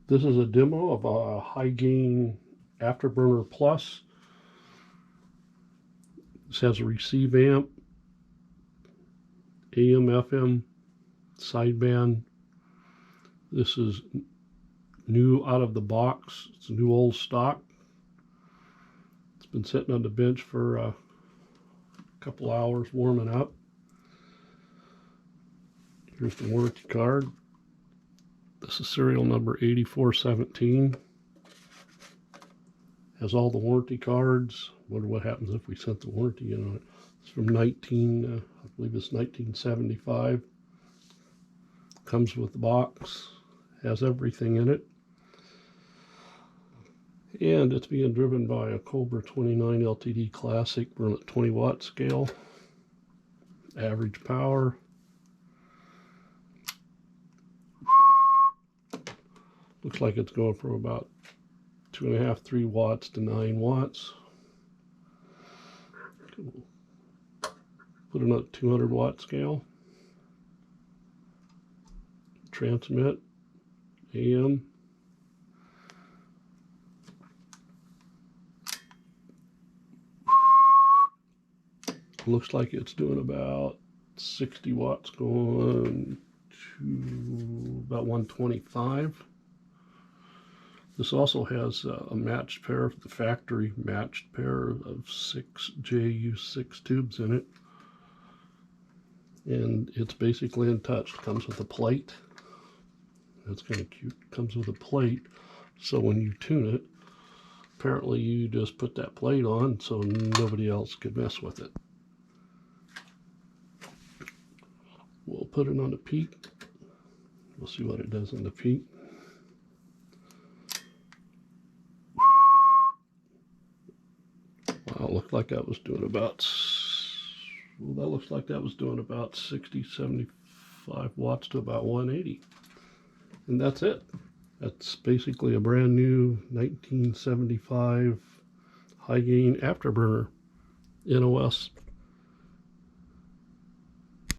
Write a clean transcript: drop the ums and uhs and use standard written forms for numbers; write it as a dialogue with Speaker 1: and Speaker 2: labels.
Speaker 1: This is a demo of a Hy-Gain Afterburner Plus. This has a receive amp, AM, FM, sideband. This is new out of the box. It's a new old stock. It's been sitting on the bench for a couple hours warming up. Here's the warranty card. This is serial number 8417. Has all the warranty cards. Wonder what happens if we sent the warranty in on it. It's from I believe it's 1975. Comes with the box. Has everything in it. And it's being driven by a Cobra 29 LTD Classic. We're on a 20 watt scale. Average power. Looks like it's going from about 2.5, 3 watts to 9 watts. Put it on a 200 watt scale. Transmit, AM. Looks like it's doing about 60 watts going to about 125. This also has a matched pair, the factory matched pair of 6 JU6 tubes in it. And it's basically untouched. Comes with a plate. That's kind of cute. Comes with a plate. So when you tune it, apparently you just put that plate on so nobody else could mess with it. We'll put it on the peak. We'll see what it does on the peak. Wow, it looked like that was doing about, well, that looks like that was doing about 60, 75 watts to about 180. And that's it. That's basically a brand new 1975 Hy-Gain Afterburner NOS